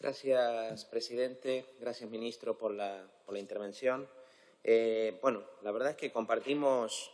Gracias, presidente. Gracias, ministro, por la intervención. Bueno, la verdad es que compartimos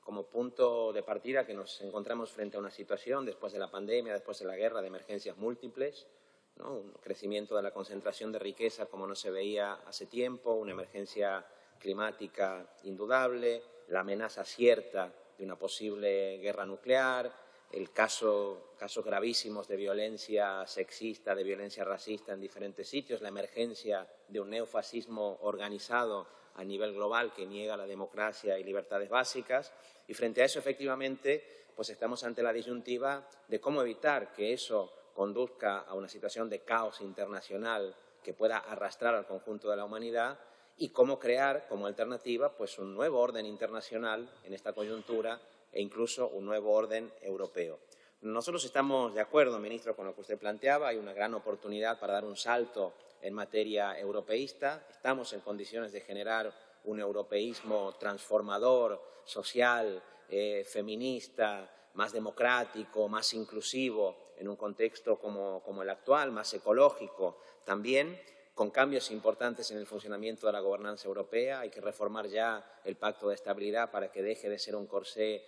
como punto de partida que nos encontramos frente a una situación después de la pandemia, después de la guerra, de emergencias múltiples, ¿no? Un crecimiento de la concentración de riqueza como no se veía hace tiempo, una emergencia climática indudable, la amenaza cierta de una posible guerra nuclear, casos gravísimos de violencia sexista, de violencia racista en diferentes sitios, la emergencia de un neofascismo organizado a nivel global que niega la democracia y libertades básicas. Y frente a eso, efectivamente, pues estamos ante la disyuntiva de cómo evitar que eso conduzca a una situación de caos internacional que pueda arrastrar al conjunto de la humanidad y cómo crear como alternativa pues un nuevo orden internacional en esta coyuntura e incluso un nuevo orden europeo. Nosotros estamos de acuerdo, ministro, con lo que usted planteaba. Hay una gran oportunidad para dar un salto en materia europeísta. Estamos en condiciones de generar un europeísmo transformador, social, feminista, más democrático, más inclusivo, en un contexto como el actual, más ecológico. También con cambios importantes en el funcionamiento de la gobernanza europea. Hay que reformar ya el Pacto de Estabilidad para que deje de ser un corsé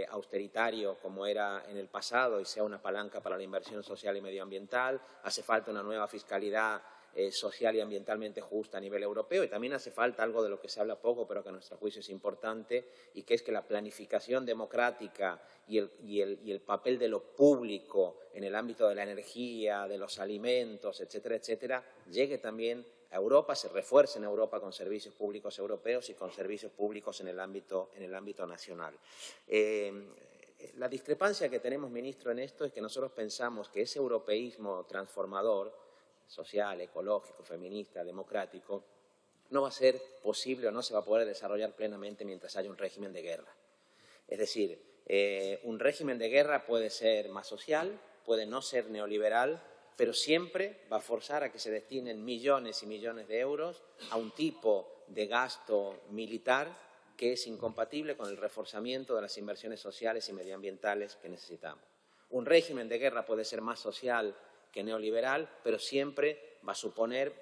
austeritario como era en el pasado y sea una palanca para la inversión social y medioambiental. Hace falta una nueva fiscalidad social y ambientalmente justa a nivel europeo y también hace falta algo de lo que se habla poco pero que a nuestro juicio es importante y que es que la planificación democrática y el papel de lo público en el ámbito de la energía, de los alimentos, etcétera, etcétera, llegue también a Europa, se refuerce en Europa con servicios públicos europeos y con servicios públicos en el ámbito nacional. La discrepancia que tenemos, ministro, en esto es que nosotros pensamos que ese europeísmo transformador, social, ecológico, feminista, democrático, no va a ser posible o no se va a poder desarrollar plenamente mientras haya un régimen de guerra. Es decir, un régimen de guerra puede ser más social, puede no ser neoliberal, pero siempre va a forzar a que se destinen millones y millones de euros a un tipo de gasto militar que es incompatible con el reforzamiento de las inversiones sociales y medioambientales que necesitamos. Un régimen de guerra puede ser más social que neoliberal, pero siempre va a suponer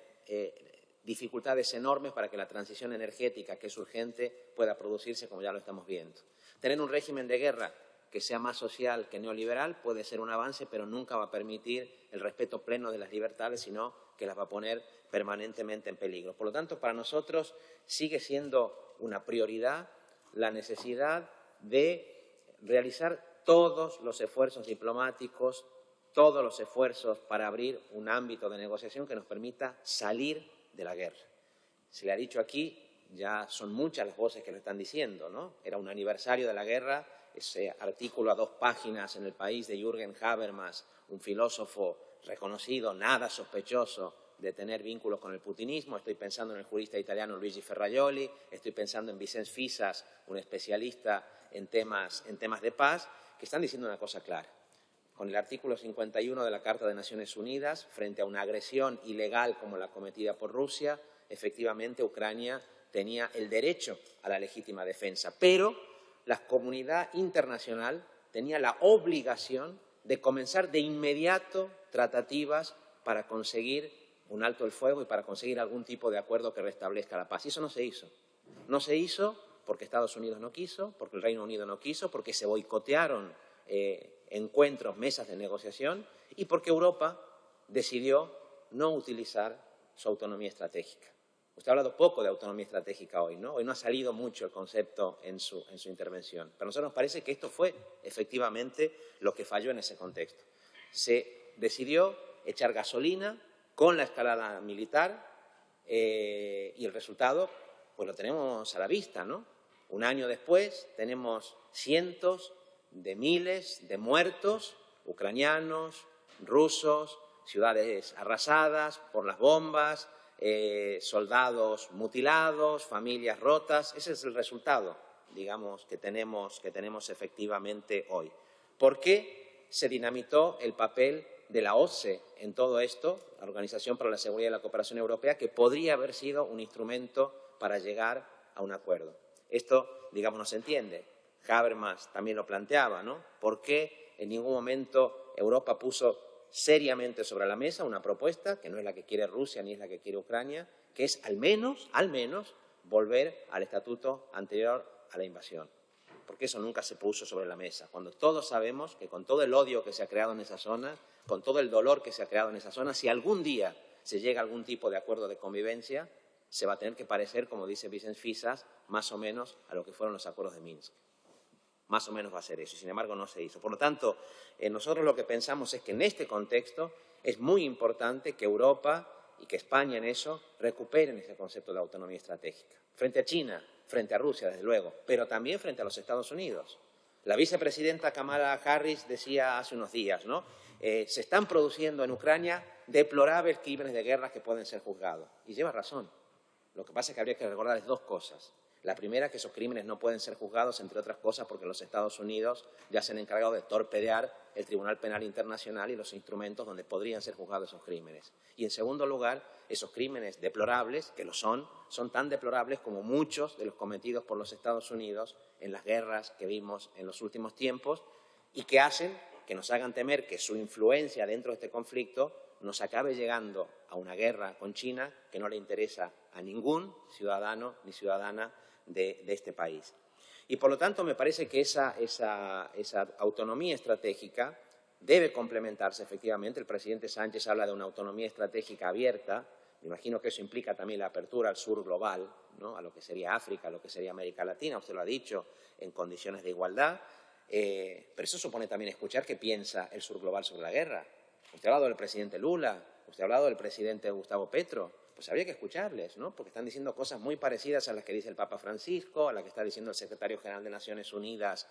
dificultades enormes para que la transición energética, que es urgente, pueda producirse, como ya lo estamos viendo. Tener un régimen de guerra que sea más social que neoliberal puede ser un avance, pero nunca va a permitir el respeto pleno de las libertades, sino que las va a poner permanentemente en peligro. Por lo tanto, para nosotros sigue siendo una prioridad la necesidad de realizar todos los esfuerzos diplomáticos, todos los esfuerzos para abrir un ámbito de negociación que nos permita salir de la guerra. Se le ha dicho aquí, ya son muchas las voces que lo están diciendo, ¿no? Era un aniversario de la guerra, ese artículo a 2 páginas en El País de Jürgen Habermas, un filósofo reconocido, nada sospechoso de tener vínculos con el putinismo. Estoy pensando en el jurista italiano Luigi Ferrajoli, estoy pensando en Vicente Fisas, un especialista en temas de paz, que están diciendo una cosa clara. Con el artículo 51 de la Carta de Naciones Unidas, frente a una agresión ilegal como la cometida por Rusia, efectivamente Ucrania tenía el derecho a la legítima defensa, pero la comunidad internacional tenía la obligación de comenzar de inmediato tratativas para conseguir un alto el fuego y para conseguir algún tipo de acuerdo que restablezca la paz. Y eso no se hizo. No se hizo porque Estados Unidos no quiso, porque el Reino Unido no quiso, porque se boicotearon encuentros, mesas de negociación y porque Europa decidió no utilizar su autonomía estratégica. Usted ha hablado poco de autonomía estratégica hoy, ¿no? Hoy no ha salido mucho el concepto en su intervención. Pero a nosotros nos parece que esto fue efectivamente lo que falló en ese contexto. Se decidió echar gasolina con la escalada militar y el resultado pues lo tenemos a la vista, ¿no? Un año después tenemos cientos de miles de muertos ucranianos, rusos, ciudades arrasadas por las bombas, soldados mutilados, familias rotas. Ese es el resultado, digamos, que tenemos efectivamente hoy. ¿Por qué se dinamitó el papel de la OSCE en todo esto, la Organización para la Seguridad y la Cooperación Europea, que podría haber sido un instrumento para llegar a un acuerdo? Esto, digamos, no se entiende. Habermas también lo planteaba, ¿no? ¿Por qué en ningún momento Europa puso seriamente sobre la mesa una propuesta que no es la que quiere Rusia ni es la que quiere Ucrania, que es al menos, volver al estatuto anterior a la invasión. Porque eso nunca se puso sobre la mesa. Cuando todos sabemos que con todo el odio que se ha creado en esa zona, con todo el dolor que se ha creado en esa zona, si algún día se llega a algún tipo de acuerdo de convivencia, se va a tener que parecer, como dice Vicent Fisas, más o menos a lo que fueron los acuerdos de Minsk. Más o menos va a ser eso, y sin embargo no se hizo. Por lo tanto, nosotros lo que pensamos es que en este contexto es muy importante que Europa y que España en eso recuperen ese concepto de autonomía estratégica. Frente a China, frente a Rusia, desde luego, pero también frente a los Estados Unidos. La vicepresidenta Kamala Harris decía hace unos días, ¿no? Se están produciendo en Ucrania deplorables crímenes de guerra que pueden ser juzgados. Y lleva razón. Lo que pasa es que habría que recordarles dos cosas. La primera, que esos crímenes no pueden ser juzgados, entre otras cosas, porque los Estados Unidos ya se han encargado de torpedear el Tribunal Penal Internacional y los instrumentos donde podrían ser juzgados esos crímenes. Y, en segundo lugar, esos crímenes deplorables, que lo son tan deplorables como muchos de los cometidos por los Estados Unidos en las guerras que vimos en los últimos tiempos y que nos hagan temer que su influencia dentro de este conflicto nos acabe llegando a una guerra con China que no le interesa a ningún ciudadano ni ciudadana de este país. Y, por lo tanto, me parece que esa autonomía estratégica debe complementarse, efectivamente. El presidente Sánchez habla de una autonomía estratégica abierta. Me imagino que eso implica también la apertura al sur global, ¿no? A lo que sería África, a lo que sería América Latina, usted lo ha dicho, en condiciones de igualdad. Pero eso supone también escuchar qué piensa el sur global sobre la guerra. Usted ha hablado del presidente Lula, usted ha hablado del presidente Gustavo Petro. Pues habría que escucharles, ¿no? Porque están diciendo cosas muy parecidas a las que dice el Papa Francisco, a las que está diciendo el secretario general de Naciones Unidas,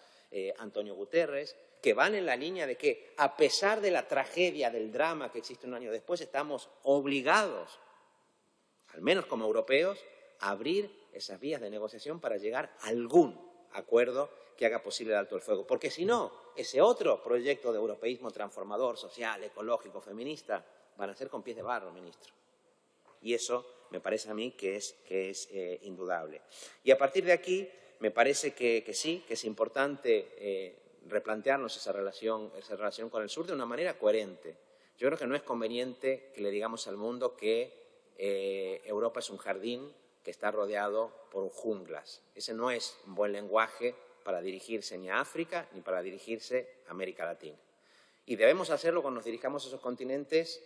Antonio Guterres, que van en la línea de que, a pesar de la tragedia, del drama que existe un año después, estamos obligados, al menos como europeos, a abrir esas vías de negociación para llegar a algún acuerdo que haga posible el alto el fuego. Porque si no, ese otro proyecto de europeísmo transformador, social, ecológico, feminista, van a ser con pies de barro, ministro. Y eso me parece a mí que es indudable. Y a partir de aquí me parece que sí, que es importante replantearnos esa relación con el sur de una manera coherente. Yo creo que no es conveniente que le digamos al mundo que Europa es un jardín que está rodeado por junglas. Ese no es un buen lenguaje para dirigirse ni a África ni para dirigirse a América Latina. Y debemos hacerlo cuando nos dirijamos a esos continentes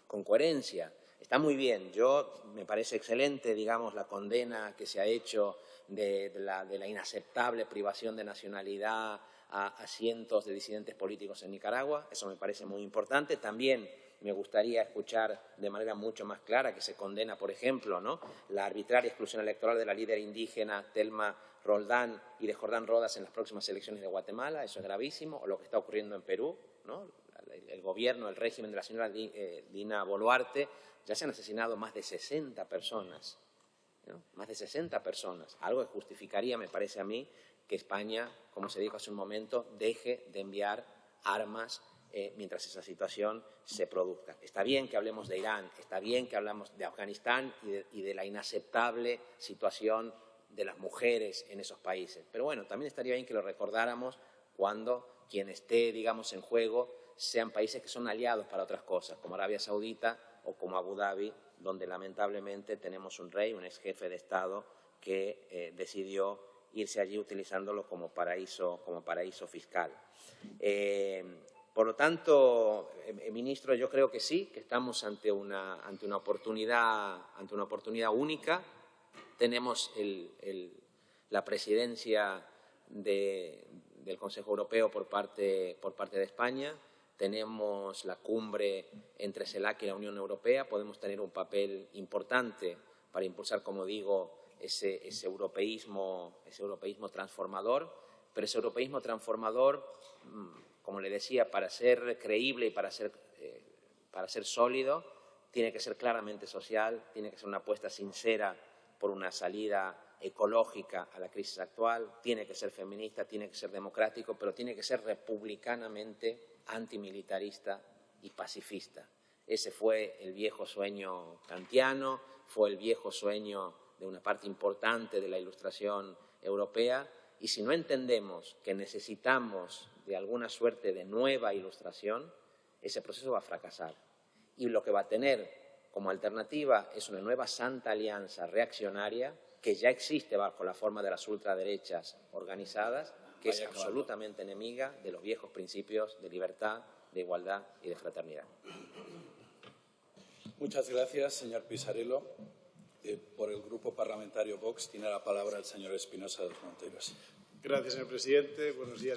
con coherencia. Está muy bien, me parece excelente, digamos, la condena que se ha hecho de la inaceptable privación de nacionalidad a cientos de disidentes políticos en Nicaragua. Eso me parece muy importante. También me gustaría escuchar de manera mucho más clara que se condena, por ejemplo, ¿no?, la arbitraria exclusión electoral de la líder indígena Telma Roldán y de Jordán Rodas en las próximas elecciones de Guatemala. Eso es gravísimo. O lo que está ocurriendo en Perú, ¿no? El gobierno, el régimen de la señora Dina Boluarte, ya se han asesinado más de 60 personas, ¿no? Más de 60 personas. Algo que justificaría, me parece a mí, que España, como se dijo hace un momento, deje de enviar armas mientras esa situación se produzca. Está bien que hablemos de Irán, está bien que hablamos de Afganistán y de la inaceptable situación de las mujeres en esos países. Pero bueno, también estaría bien que lo recordáramos cuando quien esté, digamos, en juego sean países que son aliados para otras cosas, como Arabia Saudita o como Abu Dhabi, donde lamentablemente tenemos un rey, un ex jefe de Estado, que decidió irse allí utilizándolo como paraíso fiscal. Por lo tanto, ministro, yo creo que sí, que estamos ante una oportunidad única. Tenemos la presidencia del Consejo Europeo por parte de España. Tenemos la cumbre entre CELAC y la Unión Europea. Podemos tener un papel importante para impulsar, como digo, ese europeísmo transformador. Pero ese europeísmo transformador, como le decía, para ser creíble y para ser sólido, tiene que ser claramente social, tiene que ser una apuesta sincera por una salida ecológica a la crisis actual, tiene que ser feminista, tiene que ser democrático, pero tiene que ser republicanamente antimilitarista y pacifista. Ese fue el viejo sueño kantiano, fue el viejo sueño de una parte importante de la Ilustración europea, y si no entendemos que necesitamos de alguna suerte de nueva Ilustración, ese proceso va a fracasar. Y lo que va a tener como alternativa es una nueva santa alianza reaccionaria que ya existe bajo la forma de las ultraderechas organizadas, que es absolutamente enemiga de los viejos principios de libertad, de igualdad y de fraternidad. Muchas gracias, señor Pisarello. Por el Grupo Parlamentario Vox tiene la palabra el señor Espinosa de los Monteros. Gracias, señor presidente. Buenos días.